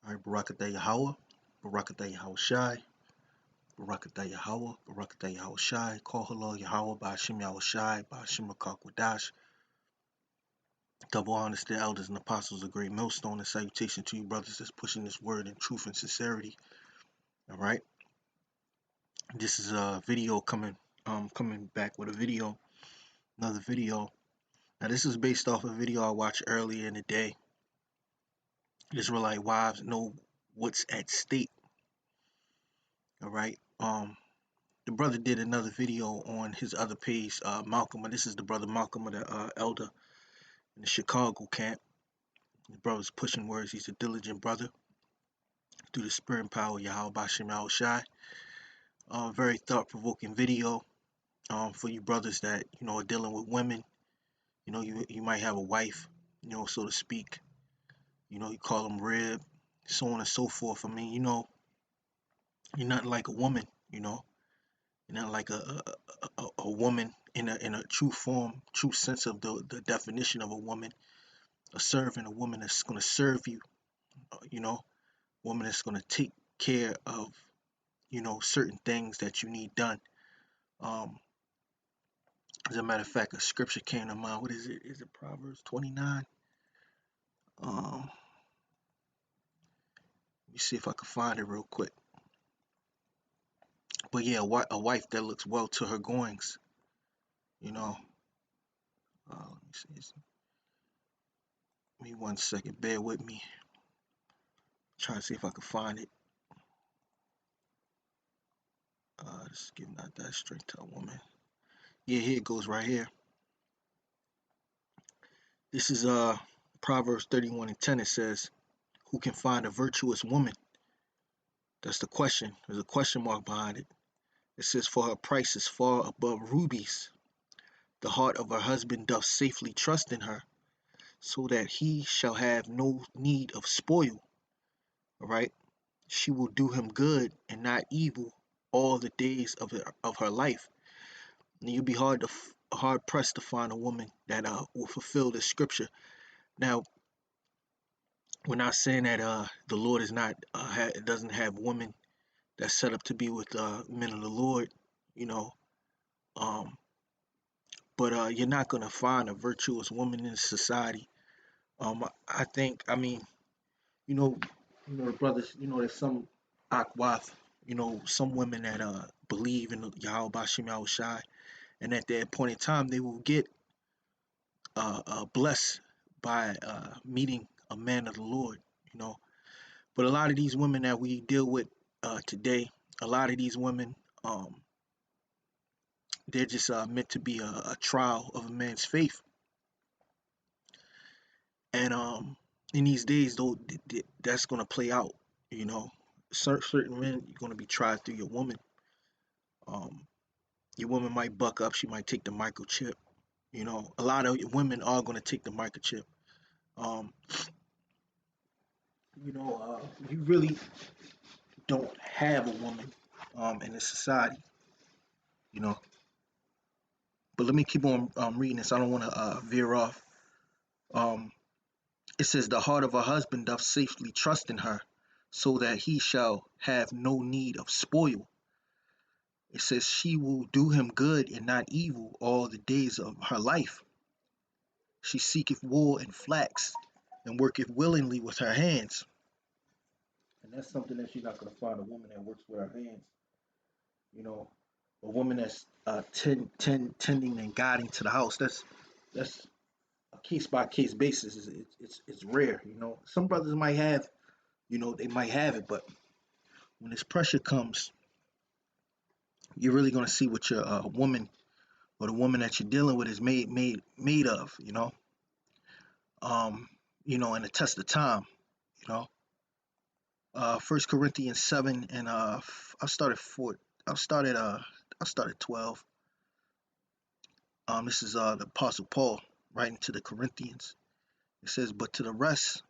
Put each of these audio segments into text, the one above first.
All right, Barakatah Yahweh, Barakatah Yahweh Shai, Barakatah Yahweh, Barakatah Yahweh Shai, Call Halal Yahweh, Ba'ashim Yahweh Shai, Ba'ashim Rakak Wadash. Double honors to the elders and apostles, a great millstone, and salutation to you, brothers, that's pushing this word in truth and sincerity. All right, this is a video coming back with a video, another video. Now, this is based off a video I watched earlier in the day. Israelite wives know what's at stake. All right. The brother did another video on his other page, Malcolm, and this is the brother Malcolm of the elder in the Chicago camp. The brother's pushing words. He's a diligent brother through the spirit and power of Yahweh Bashim Yahweh Shai. Very thought-provoking video for you brothers that are dealing with women. You might have a wife, so to speak. You call them rib, so on and so forth. I mean, you're not like a woman. You're not like a woman in a true form, true sense of the definition of a woman. A servant, a woman that's going to serve you, a woman that's going to take care of, certain things that you need done. As a matter of fact, a scripture came to mind. What is it? Is it Proverbs 29? Let me see if I can find it real quick. But yeah, a wife that looks well to her goings, let me see. Give me 1 second. Bear with me. Trying to see if I can find it. Just giving out that straight to a woman. Yeah, here it goes right here. This is Proverbs 31:10. It says, "Who can find a virtuous woman?" That's the question. There's a question mark behind it. It says, "For her price is far above rubies. The heart of her husband doth safely trust in her, so that he shall have no need of spoil." All right. She will do him good and not evil all the days of her life. And you'll be hard pressed to find a woman that will fulfill this scripture. Now, we're not saying that the Lord is not doesn't have women that's set up to be with men of the Lord, you know. But you're not gonna find a virtuous woman in society. I think, I mean, you know, the brothers, there's some Akwath, some women that believe in Yahweh Bashim Yahweh Shai, and at that point in time, they will get blessed by meeting a man of the Lord, you know. But a lot of these women that we deal with today, a lot of these women, they're just meant to be a trial of a man's faith. And in these days, though, that's going to play out, you know. Certain men, you're going to be tried through your woman. Um, your woman might buck up. She might take the microchip. A lot of women are going to take the microchip. Um, you really don't have a woman in this society, you know. But let me keep on reading this. I don't want to veer off. Um, it says, "The heart of her husband doth safely trust in her, so that he shall have no need of spoil." It says, "She will do him good and not evil all the days of her life. She seeketh wool and flax, and worketh willingly with her hands." And that's something that you're not going to find a woman that works with her hands. A woman that's tending and guiding to the house. That's a case by case basis. It's rare. Some brothers might have, they might have it, but when this pressure comes, you're really going to see what your woman or the woman that you're dealing with is made of. In the test of time. You know, 1 Corinthians 7, and I started 4. I started 12. This is the Apostle Paul writing to the Corinthians. It says, "But to the rest,"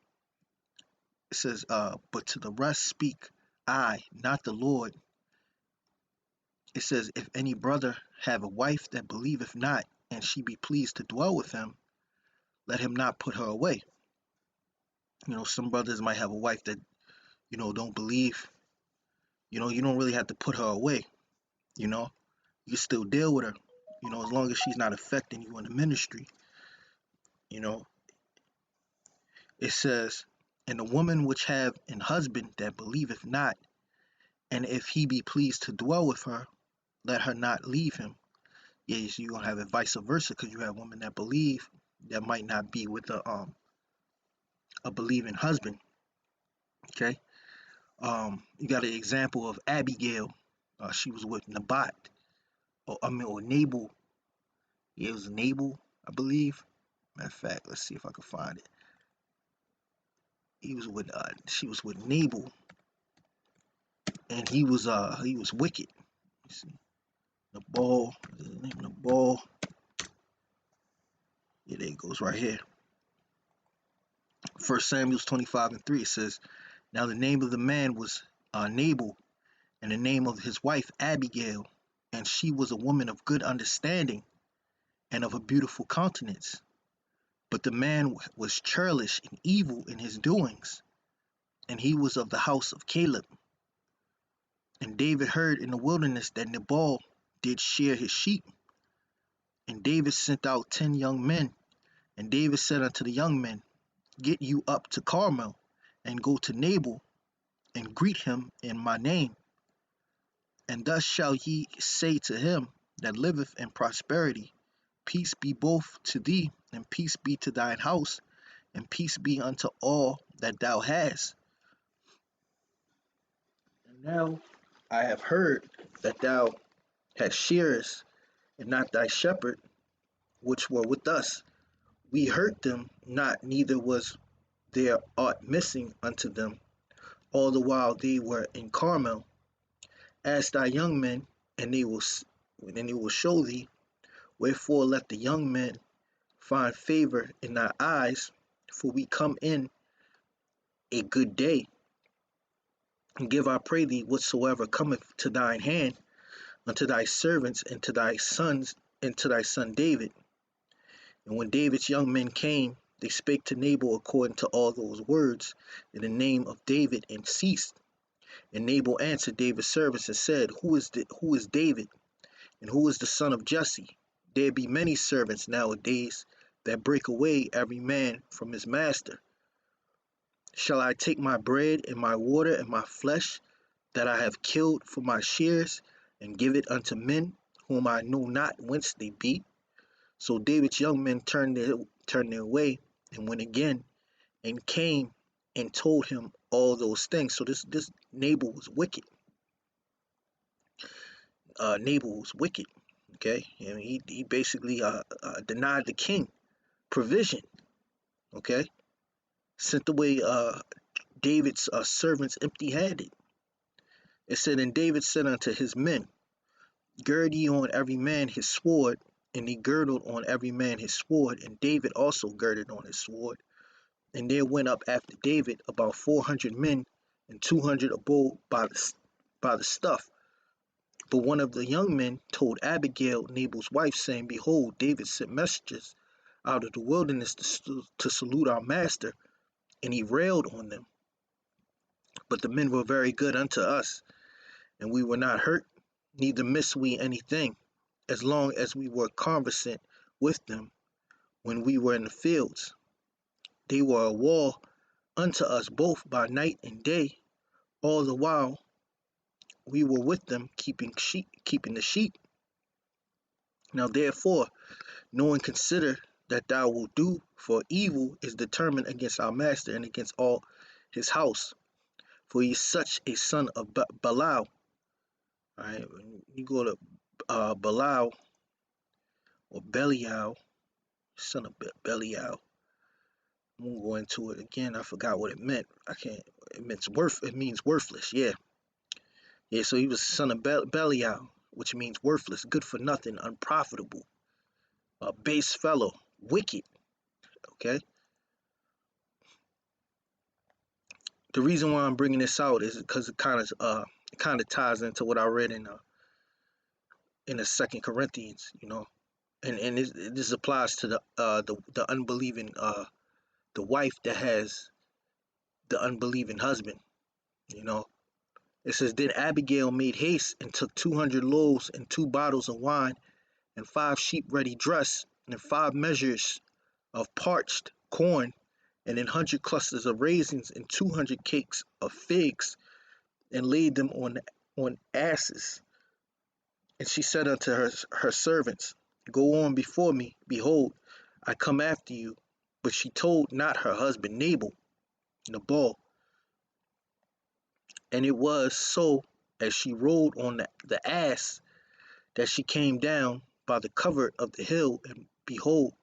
"But to the rest speak I, not the Lord." It says, "If any brother have a wife that believeth not, and she be pleased to dwell with him, let him not put her away." Some brothers might have a wife that don't believe, you don't really have to put her away. You know, you can still deal with her. As long as she's not affecting you in the ministry. You know, it says, and the woman which have an husband that believeth not, and if he be pleased to dwell with her, let her not leave him. Yeah, so you're gonna have it vice versa because you have women that believe that might not be with a believing husband. Okay. You got an example of Abigail. She was with Nabat, or Nabal. Yeah, it was Nabal, I believe. Matter of fact, let's see if I can find it. She was with Nabal, and he was wicked. Let's see, Nabal, the name Nabal. Yeah, there it goes right here. First Samuel 25:3. It says, now the name of the man was Nabal, and the name of his wife Abigail, and she was a woman of good understanding and of a beautiful countenance. But the man was churlish and evil in his doings, and he was of the house of Caleb. And David heard in the wilderness that Nabal did shear his sheep. And David sent out 10 young men. And David said unto the young men, get you up to Carmel, and go to Nabal, and greet him in my name. And thus shall ye say to him that liveth in prosperity, peace be both to thee, and peace be to thine house, and peace be unto all that thou hast. And now I have heard that thou hast shearers, and not thy shepherd, which were with us. We hurt them not, neither was there aught missing unto them, all the while they were in Carmel. Ask thy young men, and they will show thee. Wherefore let the young men find favor in thy eyes, for we come in a good day, and give, I pray thee, whatsoever cometh to thine hand unto thy servants and to thy sons and to thy son David. And when David's young men came, they spake to Nabal according to all those words in the name of David, and ceased. And Nabal answered David's servants and said, who is David, and who is the son of Jesse? There be many servants nowadays that break away every man from his master. Shall I take my bread and my water and my flesh that I have killed for my shares, and give it unto men whom I know not whence they be? So David's young men turned their way, and went again, and came and told him all those things. So this Nabal was wicked. Nabal was wicked. Okay, and he basically denied the king provision. Okay, sent away David's servants empty-handed. It said, and David said unto his men, gird ye on every man his sword. And he girdled on every man his sword, and David also girded on his sword. And there went up after David about 400 men, and 200 abode by the stuff. But one of the young men told Abigail, Nabal's wife, saying, behold, David sent messengers out of the wilderness to salute our master, and he railed on them. But the men were very good unto us, and we were not hurt, neither missed we anything, as long as we were conversant with them when we were in the fields. They were a wall unto us both by night and day, all the while we were with them keeping the sheep. Now therefore, knowing, consider that thou wilt do, for evil is determined against our master and against all his house, for he is such a son of Belial. All right, when you go to Belial or Belial, son of Belial. I'm gonna go into it again. I forgot what it meant. I can't. It means worthless. Yeah, yeah. So he was son of Belial, which means worthless, good for nothing, unprofitable, a base fellow, wicked. Okay. The reason why I'm bringing this out is because it kind of ties into what I read in the Second Corinthians. And this applies to the unbelieving the wife that has the unbelieving husband. You know, it says, then Abigail made haste and took 200 loaves and 2 bottles of wine and 5 sheep ready dressed and 5 measures of parched corn and 100 clusters of raisins and 200 cakes of figs and laid them on asses. And she said unto her servants, go on before me, behold, I come after you. But she told not her husband Nabal. And it was so, as she rode on the ass, that she came down by the covert of the hill, and behold,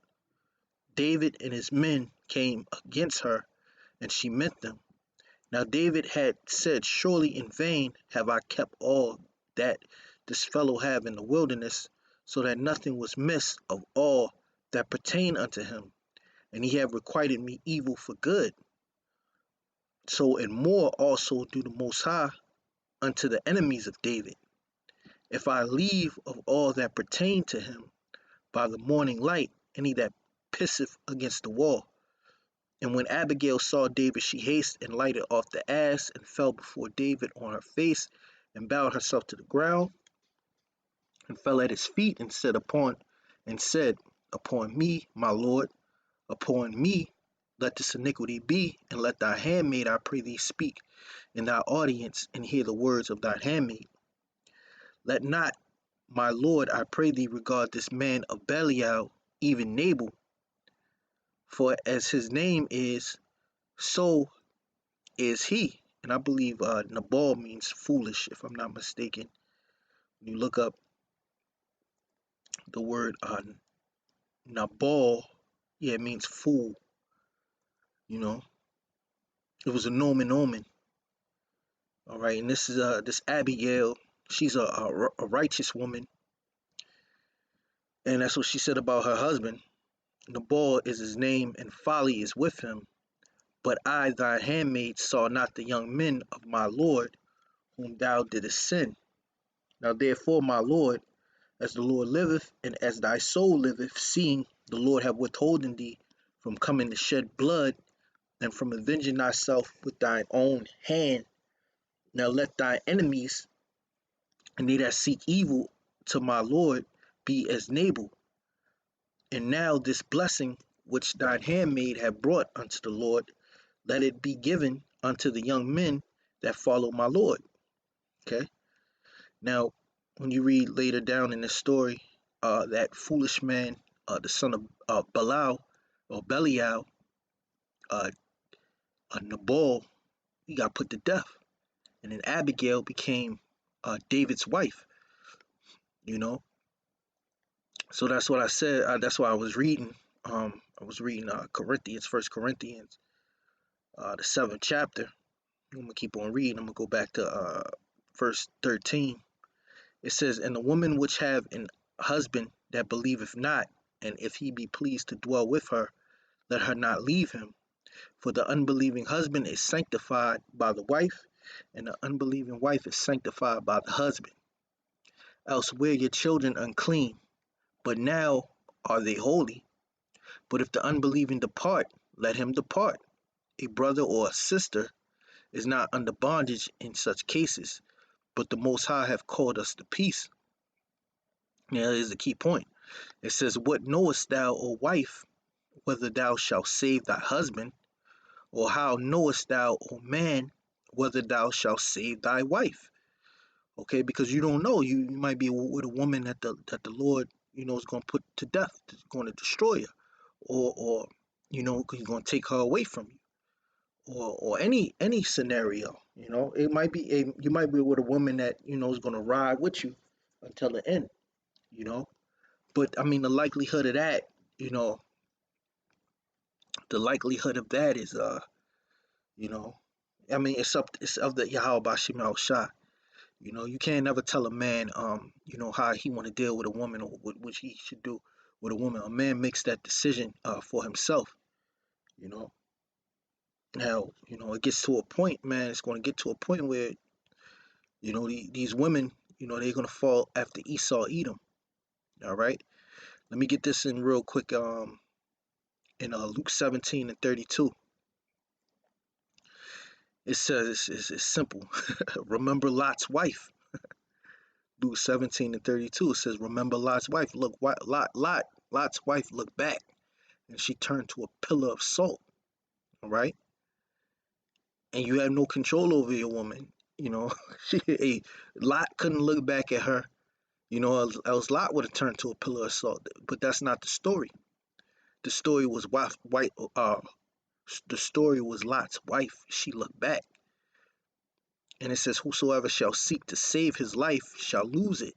David and his men came against her, and she met them. Now David had said, surely in vain have I kept all that this fellow have in the wilderness, so that nothing was missed of all that pertained unto him, and he have requited me evil for good. So and more also do the Most High unto the enemies of David, if I leave of all that pertain to him by the morning light any that pisseth against the wall. And when Abigail saw David, she hasted and lighted off the ass, and fell before David on her face, and bowed herself to the ground, and fell at his feet, and said, Upon me, my Lord, upon me let this iniquity be, and let thy handmaid, I pray thee, speak in thy audience, and hear the words of thy handmaid. Let not, my Lord, I pray thee, regard this man of Belial, even Nabal, for as his name is, so is he. And I believe Nabal means foolish, if I'm not mistaken. When you look up the word Nabal, yeah, it means fool. You know, it was a nomen omen. All right, and this is this Abigail. She's a righteous woman, and that's what she said about her husband. Nabal is his name, and folly is with him. But I, thy handmaid, saw not the young men of my Lord, whom thou didst send. Now therefore, my Lord, as the Lord liveth, and as thy soul liveth, seeing the Lord have withholden thee from coming to shed blood, and from avenging thyself with thine own hand, now let thy enemies, and they that seek evil to my Lord, be as Nabal. And now this blessing which thine handmaid have brought unto the Lord, let it be given unto the young men that follow my Lord. Okay. Now, when you read later down in this story, that foolish man, the son of Belial, uh, Nabal, he got put to death, and then Abigail became David's wife. You know, so that's what I said. That's why I was reading. I was reading Corinthians, First Corinthians, the 7th chapter. I'm gonna keep on reading. I'm gonna go back to verse 13. It says, and the woman which have an husband that believeth not, and if he be pleased to dwell with her, let her not leave him. For the unbelieving husband is sanctified by the wife, and the unbelieving wife is sanctified by the husband. Else were your children unclean, but now are they holy. But if the unbelieving depart, let him depart. A brother or a sister is not under bondage in such cases, but the Most High have called us to peace. Now is the key point. It says, what knowest thou, O wife, whether thou shalt save thy husband? Or how knowest thou, O man, whether thou shalt save thy wife? Okay, because you don't know. You might be with a woman that the Lord, is going to put to death, is going to destroy her, or he's going to take her away from you, or any scenario. It might be you might be with a woman that is going to ride with you until the end. You know, but I mean the likelihood of that, you know, the likelihood of that is you know, I mean it's of the Yahweh Bashim Al Shah. You can't never tell a man how he want to deal with a woman or what he should do with a woman. A man makes that decision for himself, you know. Now, it gets to a point, man, it's going to get to a point where, these women, they're going to fall after Esau Edom, all right? Let me get this in real quick in Luke 17 and 32. It says it's simple. Remember Lot's wife. Luke 17 and 32. It says, remember Lot's wife. Look, Lot's wife looked back and she turned to a pillar of salt. All right. And you have no control over your woman. You know, Lot couldn't look back at her. You know, else Lot would have turned to a pillar of salt. But that's not the story. The story was the story was Lot's wife. She looked back, and it says, "Whosoever shall seek to save his life shall lose it,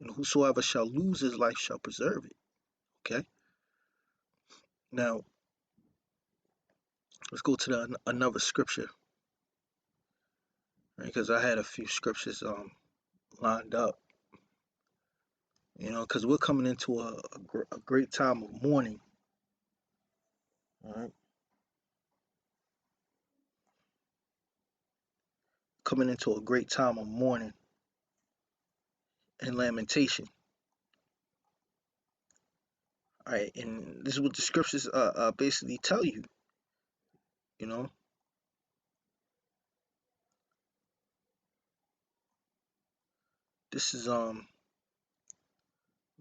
and whosoever shall lose his life shall preserve it." Okay. Now let's go to another scripture, right? Because I had a few scriptures lined up. You know, because we're coming into a great time of mourning. All right, coming into a great time of mourning and lamentation. All right, and this is what the scriptures basically tell you. You know, this is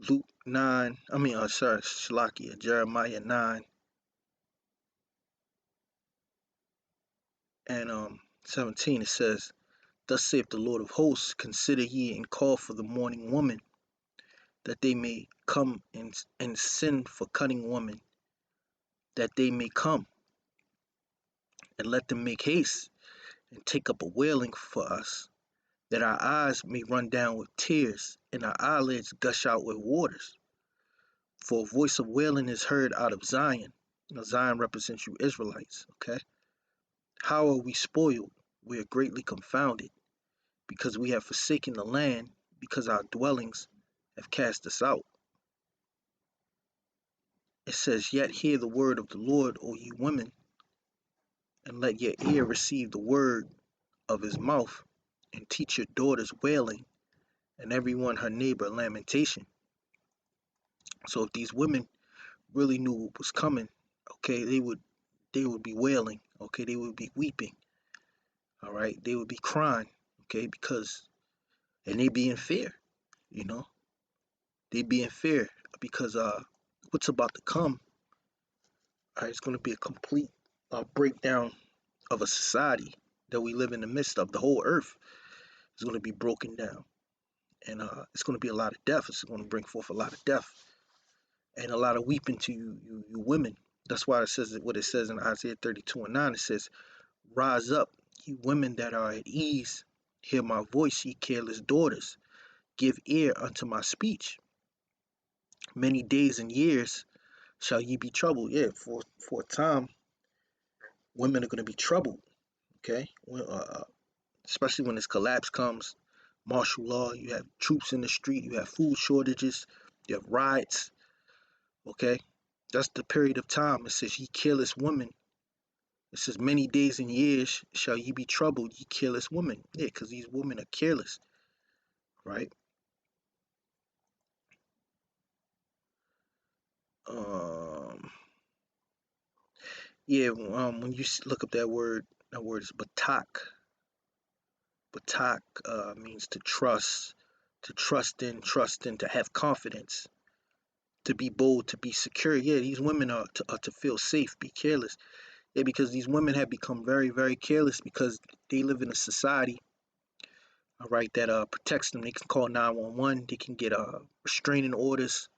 Luke 9. I mean, sorry, Shalakia, Jeremiah 9 and 17. It says, "Thus saith the Lord of hosts: Consider ye and call for the mourning woman, that they may come and send for cunning woman, that they may come, and let them make haste and take up a wailing for us, that our eyes may run down with tears, and our eyelids gush out with waters. For a voice of wailing is heard out of Zion." You know, Zion represents you Israelites, okay? "How are we spoiled? We are greatly confounded, because we have forsaken the land, because our dwellings have cast us out." It says, "Yet hear the word of the Lord, O ye women, and let your ear receive the word of his mouth, and teach your daughters wailing, and every one her neighbor lamentation." So if these women really knew what was coming, okay, they would be wailing, okay, they would be weeping, all right, they would be crying, okay, because and they be in fear, you know, they be in fear because what's about to come, it's going to be a complete breakdown of a society that we live in the midst of. The whole earth is going to be broken down, and it's going to be a lot of death. It's going to bring forth a lot of death and a lot of weeping to you women. That's why it says what it says in Isaiah 32 and 9. It says, "Rise up, ye women that are at ease. Hear my voice, ye careless daughters. Give ear unto my speech. Many days and years shall ye be troubled." Yeah, for a time, women are going to be troubled. Okay, especially when this collapse comes, martial law. You have troops in the street. You have food shortages. You have riots. Okay, that's the period of time. It says, "Ye careless women." It says, "Many days and years shall ye be troubled, ye careless women." Yeah, because these women are careless, right? Um, yeah. When you look up that word is batak. Batak means to trust in, to have confidence, to be bold, to be secure. Yeah, these women are to feel safe, be careless. Yeah, because these women have become very, very careless because they live in a society, all right, that protects them. They can call 911. They can get restraining orders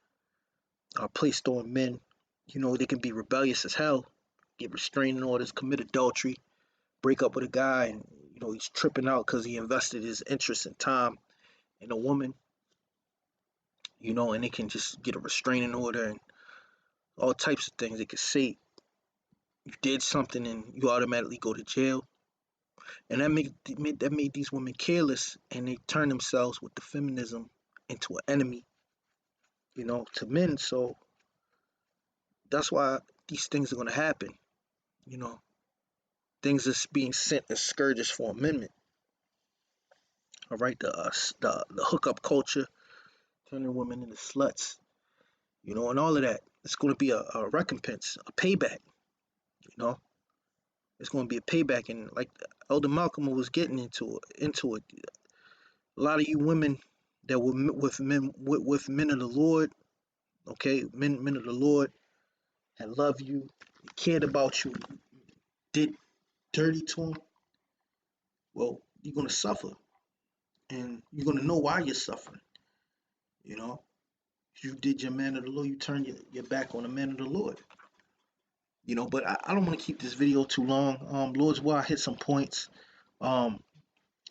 placed on men. You know, they can be rebellious as hell, get restraining orders, commit adultery, break up with a guy, and you know he's tripping out because he invested his interest and time in a woman. You know, and they can just get a restraining order and all types of things. They could say you did something and you automatically go to jail. And that made these women careless, and they turn themselves with the feminism into an enemy, you know, to men. So that's why these things are going to happen. You know, things are being sent as scourges for amendment. All right, the hookup culture, turning women into sluts, you know, and all of that. It's going to be a recompense, a payback. You know, It's going to be a payback. And like Elder Malcolm was getting into it. A lot of you women that were with men of the Lord, okay, men of the Lord, that love you, cared about you, did dirty to them. Well, you're gonna suffer, and you're gonna know why you're suffering. You know, you did your man of the Lord, you turn your back on the man of the Lord. But I don't want to keep this video too long. Lord's will, I hit some points. Um,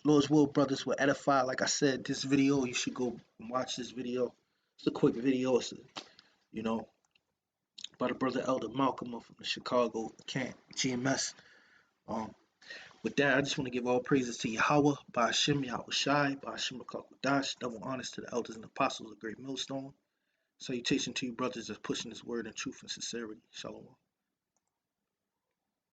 Lord's will, brothers, will edify. Like I said, this video, you should go and watch this video. It's a quick video. You know, by the brother Elder Malcolm from the Chicago camp, GMS. Um, with that, I just want to give all praises to Yahweh, by Hashem, Yahweh Shai, by Hashem Dash, double honors to the elders and apostles of the great millstone. Salutation to you, brothers, that's pushing this word in truth and sincerity. Shalom.